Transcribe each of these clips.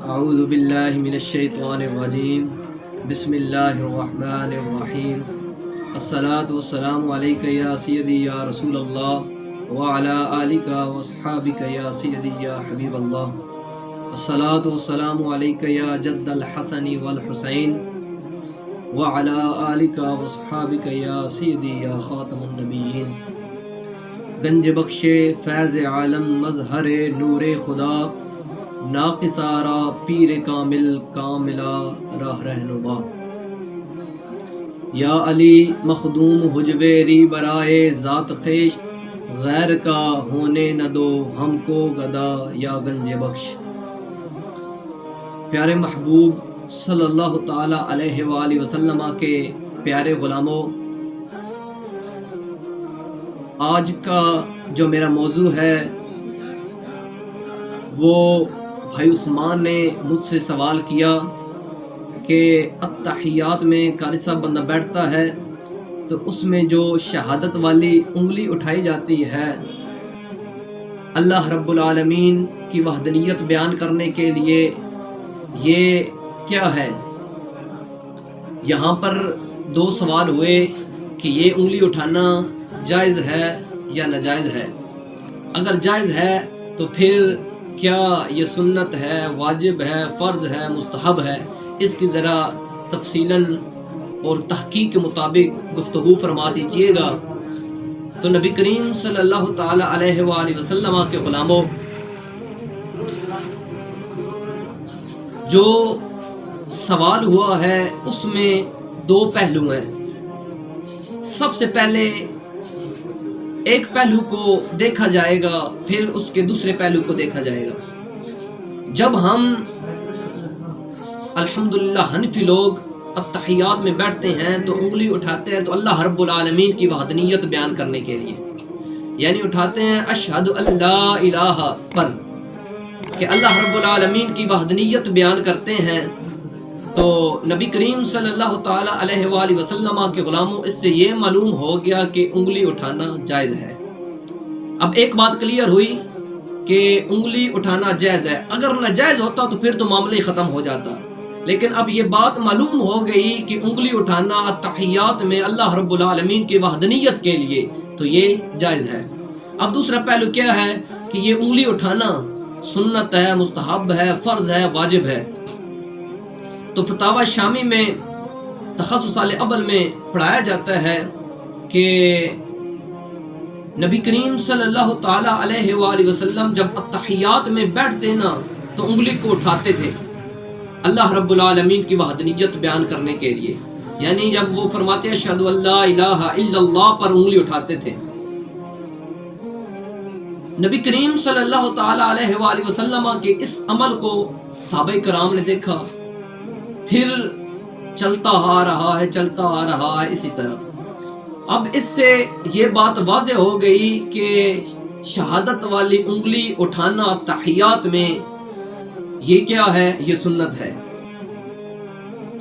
اعوذ باللہ من الشیطان الرجیم بسم اللہ الرحمن الرحیم الصلاۃ والسلام علیک یا سیدی یا رسول اللہ وعلی آلک واصحابک یا سیدی یا حبیب اللہ الصلاۃ والسلام علیک یا جد الحسن والحسین وعلی آلک واصحابک یا سیدی یا خاتم النبیین۔ گنج بخش فیض عالم مظہر نور خدا، ناقصارا پیر کامل کاملا راہ رہنما۔ یا علی مخدوم حجویری برائے ذات خیش، غیر کا ہونے نہ دو ہم کو گدا یا گنج بخش۔ پیارے محبوب صلی اللہ تعالی علیہ وآلہ وسلم کے پیارے غلاموں، آج کا جو میرا موضوع ہے وہ بھائی عثمان نے مجھ سے سوال کیا کہ التحیات میں قاری صاحب بندہ بیٹھتا ہے تو اس میں جو شہادت والی انگلی اٹھائی جاتی ہے، اللہ رب العالمین کی وحدانیت بیان کرنے کے لیے یہ کیا ہے؟ یہاں پر دو سوال ہوئے کہ یہ انگلی اٹھانا جائز ہے یا ناجائز ہے۔ اگر جائز ہے تو پھر کیا یہ سنت ہے، واجب ہے، فرض ہے، مستحب ہے؟ اس کی ذرا تفصیلاً اور تحقیق کے مطابق گفتگو فرما دیجیے گا۔ تو نبی کریم صلی اللہ تعالی علیہ وآلہ وسلم کے غلاموں، جو سوال ہوا ہے اس میں دو پہلو ہیں۔ سب سے پہلے ایک پہلو کو دیکھا جائے گا، پھر اس کے دوسرے پہلو کو دیکھا جائے گا۔ جب ہم الحمدللہ حنفی لوگ التحیات میں بیٹھتے ہیں تو انگلی اٹھاتے ہیں تو اللہ رب العالمین کی وحدانیت بیان کرنے کے لیے، یعنی اٹھاتے ہیں اشہد ان لا الہ پر، کہ اللہ رب العالمین کی وحدانیت بیان کرتے ہیں۔ تو نبی کریم صلی اللہ تعالی علیہ وآلہ وسلم کے غلاموں، اس سے یہ معلوم ہو گیا کہ انگلی اٹھانا جائز ہے۔ اب ایک بات کلیئر ہوئی کہ انگلی اٹھانا جائز ہے۔ اگر ناجائز ہوتا تو پھر تو معاملہ ہی ختم ہو جاتا، لیکن اب یہ بات معلوم ہو گئی کہ انگلی اٹھانا التحیات میں اللہ رب العالمین کی وحدانیت کے لیے تو یہ جائز ہے۔ اب دوسرا پہلو کیا ہے کہ یہ انگلی اٹھانا سنت ہے، مستحب ہے، فرض ہے، واجب ہے۔ تو فتاوی شامی میں تخصص سال اول میں پڑھایا جاتا ہے کہ نبی کریم صلی اللہ تعالی علیہ وآلہ وسلم جب التحیات میں بیٹھتے نا تو انگلی کو اٹھاتے تھے اللہ رب العالمین کی وحدانیت بیان کرنے کے لیے، یعنی جب وہ فرماتے ہیں اشہد ان لا الہ الا اللہ پر انگلی اٹھاتے تھے۔ نبی کریم صلی اللہ تعالی علیہ وآلہ وسلم کے اس عمل کو صحابہ کرام نے دیکھا، پھر چلتا آ رہا ہے اسی طرح۔ اب اس سے یہ بات واضح ہو گئی کہ شہادت والی انگلی اٹھانا تحیات میں یہ کیا ہے؟ یہ سنت ہے۔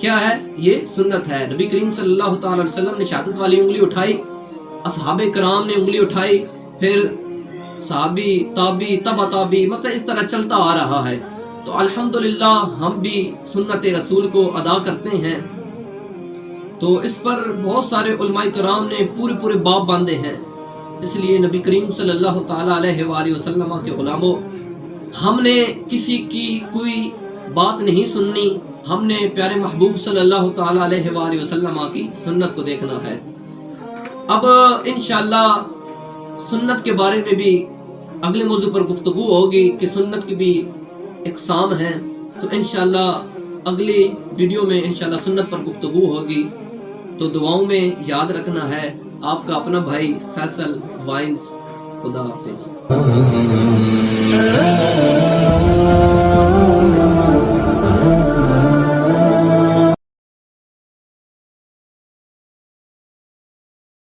کیا ہے؟ یہ سنت ہے۔ نبی کریم صلی اللہ تعالی علیہ وسلم نے شہادت والی انگلی اٹھائی، اصحاب کرام نے انگلی اٹھائی، پھر صحابی، تابعی، تبع تابعی، مطلب اس طرح چلتا آ رہا ہے۔ تو الحمدللہ ہم بھی سنت رسول کو ادا کرتے ہیں۔ تو اس پر بہت سارے علماء کرام نے پورے باب باندھے ہیں۔ اس لیے نبی کریم صلی اللہ تعالی علیہ وآلہ وسلم کے غلاموں، ہم نے کسی کی کوئی بات نہیں سننی، ہم نے پیارے محبوب صلی اللہ تعالی علیہ وآلہ وسلم کی سنت کو دیکھنا ہے۔ اب انشاءاللہ سنت کے بارے میں بھی اگلے موضوع پر گفتگو ہوگی کہ سنت کی بھی اقسام ہیں، تو انشاءاللہ اگلی ویڈیو میں انشاءاللہ سنت پر گفتگو ہوگی۔ تو دعاؤں میں یاد رکھنا ہے۔ آپ کا اپنا بھائی فیصل وائنز۔ خدا حافظ۔